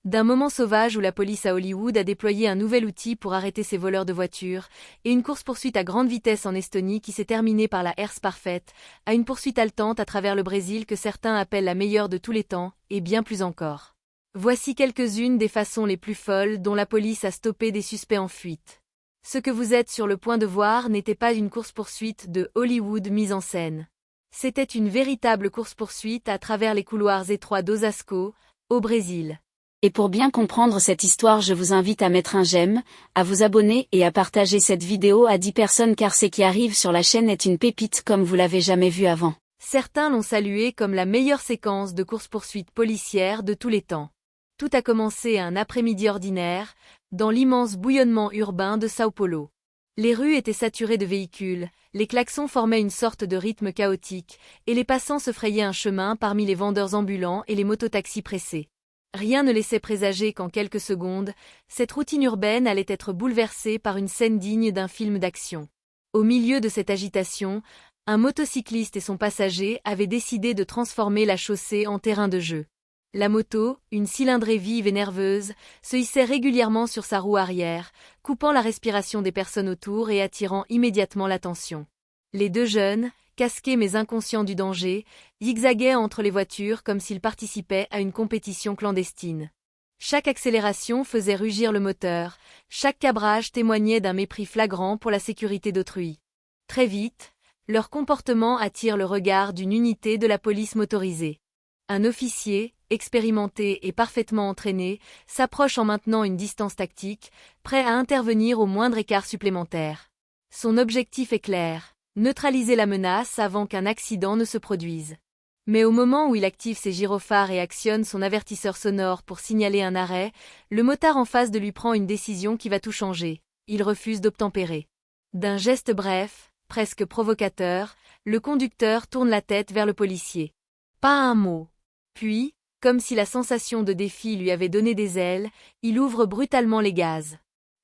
D'un moment sauvage où la police à Hollywood a déployé un nouvel outil pour arrêter ces voleurs de voitures, et une course-poursuite à grande vitesse en Estonie qui s'est terminée par la herse parfaite, à une poursuite haletante à travers le Brésil que certains appellent la meilleure de tous les temps, et bien plus encore. Voici quelques-unes des façons les plus folles dont la police a stoppé des suspects en fuite. Ce que vous êtes sur le point de voir n'était pas une course-poursuite de Hollywood mise en scène. C'était une véritable course-poursuite à travers les couloirs étroits d'Osasco, au Brésil. Et pour bien comprendre cette histoire, je vous invite à mettre un j'aime, à vous abonner et à partager cette vidéo à 10 personnes car ce qui arrive sur la chaîne est une pépite comme vous l'avez jamais vu avant. Certains l'ont saluée comme la meilleure séquence de course-poursuite policière de tous les temps. Tout a commencé un après-midi ordinaire, dans l'immense bouillonnement urbain de Sao Paulo. Les rues étaient saturées de véhicules, les klaxons formaient une sorte de rythme chaotique, et les passants se frayaient un chemin parmi les vendeurs ambulants et les mototaxis pressés. Rien ne laissait présager qu'en quelques secondes, cette routine urbaine allait être bouleversée par une scène digne d'un film d'action. Au milieu de cette agitation, un motocycliste et son passager avaient décidé de transformer la chaussée en terrain de jeu. La moto, une cylindrée vive et nerveuse, se hissait régulièrement sur sa roue arrière, coupant la respiration des personnes autour et attirant immédiatement l'attention. Les deux jeunes, casqués mais inconscients du danger, zigzaguaient entre les voitures comme s'ils participaient à une compétition clandestine. Chaque accélération faisait rugir le moteur, chaque cabrage témoignait d'un mépris flagrant pour la sécurité d'autrui. Très vite, leur comportement attire le regard d'une unité de la police motorisée. Un officier, expérimenté et parfaitement entraîné, s'approche en maintenant une distance tactique, prêt à intervenir au moindre écart supplémentaire. Son objectif est clair. Neutraliser la menace avant qu'un accident ne se produise. Mais au moment où il active ses gyrophares et actionne son avertisseur sonore pour signaler un arrêt, le motard en face de lui prend une décision qui va tout changer. Il refuse d'obtempérer. D'un geste bref, presque provocateur, le conducteur tourne la tête vers le policier. Pas un mot. Puis, comme si la sensation de défi lui avait donné des ailes, il ouvre brutalement les gaz.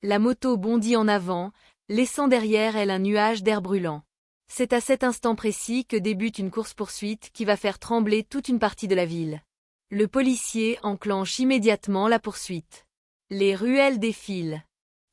La moto bondit en avant, laissant derrière elle un nuage d'air brûlant. C'est à cet instant précis que débute une course-poursuite qui va faire trembler toute une partie de la ville. Le policier enclenche immédiatement la poursuite. Les ruelles défilent.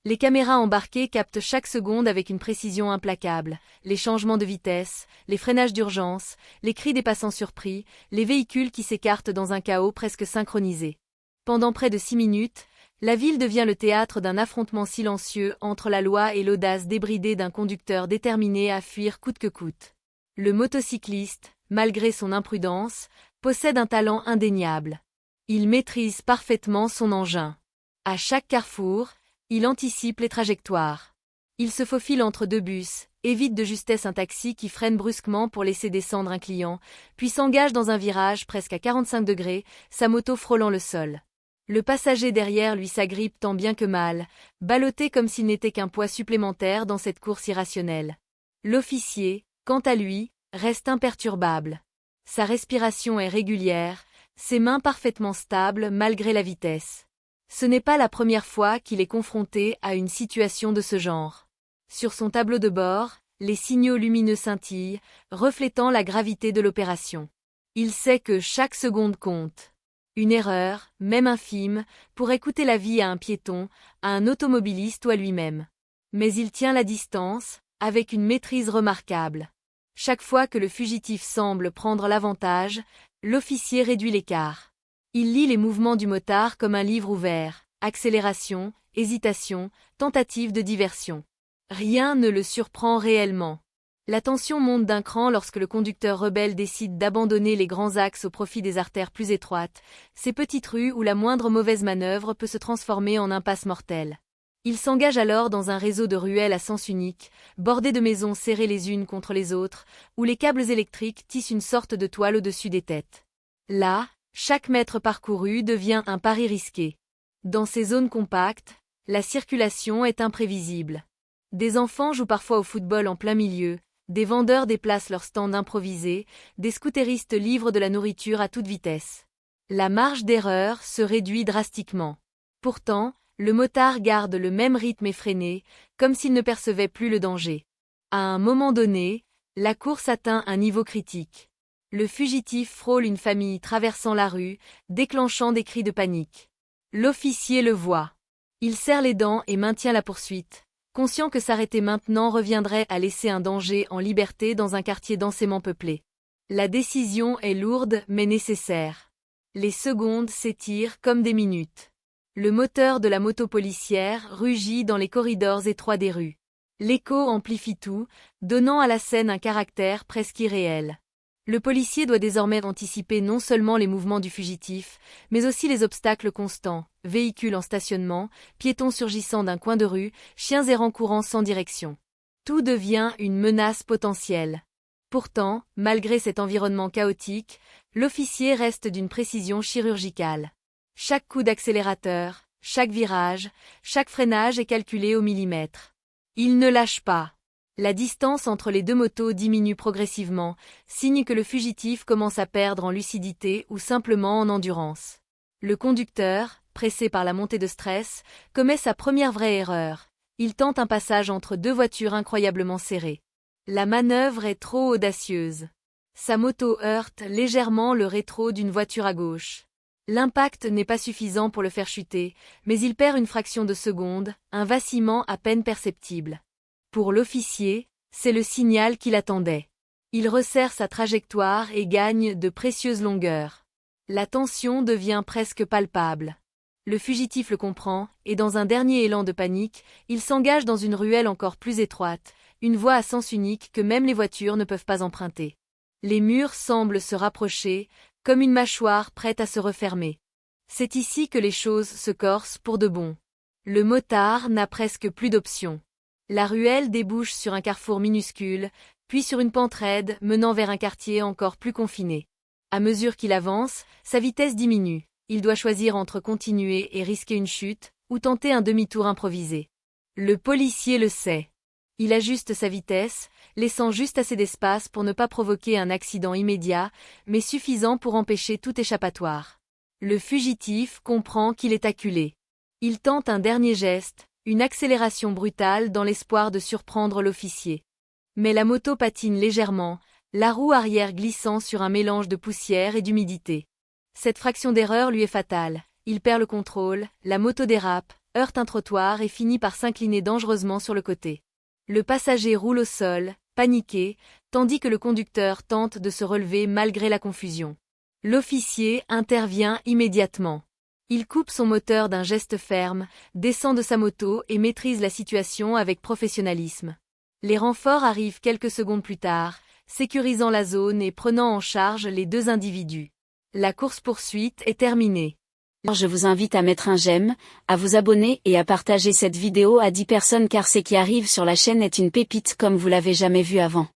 Les caméras embarquées captent chaque seconde avec une précision implacable. Les changements de vitesse, les freinages d'urgence, les cris des passants surpris, les véhicules qui s'écartent dans un chaos presque synchronisé. Pendant près de 6 minutes, la ville devient le théâtre d'un affrontement silencieux entre la loi et l'audace débridée d'un conducteur déterminé à fuir coûte que coûte. Le motocycliste, malgré son imprudence, possède un talent indéniable. Il maîtrise parfaitement son engin. À chaque carrefour, il anticipe les trajectoires. Il se faufile entre deux bus, évite de justesse un taxi qui freine brusquement pour laisser descendre un client, puis s'engage dans un virage presque à 45 degrés, sa moto frôlant le sol. Le passager derrière lui s'agrippe tant bien que mal, ballotté comme s'il n'était qu'un poids supplémentaire dans cette course irrationnelle. L'officier, quant à lui, reste imperturbable. Sa respiration est régulière, ses mains parfaitement stables malgré la vitesse. Ce n'est pas la première fois qu'il est confronté à une situation de ce genre. Sur son tableau de bord, les signaux lumineux scintillent, reflétant la gravité de l'opération. Il sait que chaque seconde compte. Une erreur, même infime, pourrait coûter la vie à un piéton, à un automobiliste ou à lui-même. Mais il tient la distance, avec une maîtrise remarquable. Chaque fois que le fugitif semble prendre l'avantage, l'officier réduit l'écart. Il lit les mouvements du motard comme un livre ouvert, accélération, hésitation, tentative de diversion. Rien ne le surprend réellement. La tension monte d'un cran lorsque le conducteur rebelle décide d'abandonner les grands axes au profit des artères plus étroites, ces petites rues où la moindre mauvaise manœuvre peut se transformer en impasse mortelle. Il s'engage alors dans un réseau de ruelles à sens unique, bordé de maisons serrées les unes contre les autres, où les câbles électriques tissent une sorte de toile au-dessus des têtes. Là, chaque mètre parcouru devient un pari risqué. Dans ces zones compactes, la circulation est imprévisible. Des enfants jouent parfois au football en plein milieu, des vendeurs déplacent leurs stands improvisés, des scooteristes livrent de la nourriture à toute vitesse. La marge d'erreur se réduit drastiquement. Pourtant, le motard garde le même rythme effréné, comme s'il ne percevait plus le danger. À un moment donné, la course atteint un niveau critique. Le fugitif frôle une famille traversant la rue, déclenchant des cris de panique. L'officier le voit. Il serre les dents et maintient la poursuite, conscient que s'arrêter maintenant reviendrait à laisser un danger en liberté dans un quartier densément peuplé. La décision est lourde mais nécessaire. Les secondes s'étirent comme des minutes. Le moteur de la moto policière rugit dans les corridors étroits des rues. L'écho amplifie tout, donnant à la scène un caractère presque irréel. Le policier doit désormais anticiper non seulement les mouvements du fugitif, mais aussi les obstacles constants, véhicules en stationnement, piétons surgissant d'un coin de rue, chiens errants courant sans direction. Tout devient une menace potentielle. Pourtant, malgré cet environnement chaotique, l'officier reste d'une précision chirurgicale. Chaque coup d'accélérateur, chaque virage, chaque freinage est calculé au millimètre. Il ne lâche pas. La distance entre les deux motos diminue progressivement, signe que le fugitif commence à perdre en lucidité ou simplement en endurance. Le conducteur, pressé par la montée de stress, commet sa première vraie erreur. Il tente un passage entre deux voitures incroyablement serrées. La manœuvre est trop audacieuse. Sa moto heurte légèrement le rétro d'une voiture à gauche. L'impact n'est pas suffisant pour le faire chuter, mais il perd une fraction de seconde, un vacillement à peine perceptible. Pour l'officier, c'est le signal qu'il attendait. Il resserre sa trajectoire et gagne de précieuses longueurs. La tension devient presque palpable. Le fugitif le comprend, et dans un dernier élan de panique, il s'engage dans une ruelle encore plus étroite, une voie à sens unique que même les voitures ne peuvent pas emprunter. Les murs semblent se rapprocher, comme une mâchoire prête à se refermer. C'est ici que les choses se corsent pour de bon. Le motard n'a presque plus d'options. La ruelle débouche sur un carrefour minuscule, puis sur une pente raide menant vers un quartier encore plus confiné. À mesure qu'il avance, sa vitesse diminue. Il doit choisir entre continuer et risquer une chute, ou tenter un demi-tour improvisé. Le policier le sait. Il ajuste sa vitesse, laissant juste assez d'espace pour ne pas provoquer un accident immédiat, mais suffisant pour empêcher tout échappatoire. Le fugitif comprend qu'il est acculé. Il tente un dernier geste, une accélération brutale dans l'espoir de surprendre l'officier. Mais la moto patine légèrement, la roue arrière glissant sur un mélange de poussière et d'humidité. Cette fraction d'erreur lui est fatale. Il perd le contrôle, la moto dérape, heurte un trottoir et finit par s'incliner dangereusement sur le côté. Le passager roule au sol, paniqué, tandis que le conducteur tente de se relever malgré la confusion. L'officier intervient immédiatement. Il coupe son moteur d'un geste ferme, descend de sa moto et maîtrise la situation avec professionnalisme. Les renforts arrivent quelques secondes plus tard, sécurisant la zone et prenant en charge les deux individus. La course-poursuite est terminée. Je vous invite à mettre un j'aime, à vous abonner et à partager cette vidéo à 10 personnes car ce qui arrive sur la chaîne est une pépite comme vous l'avez jamais vu avant.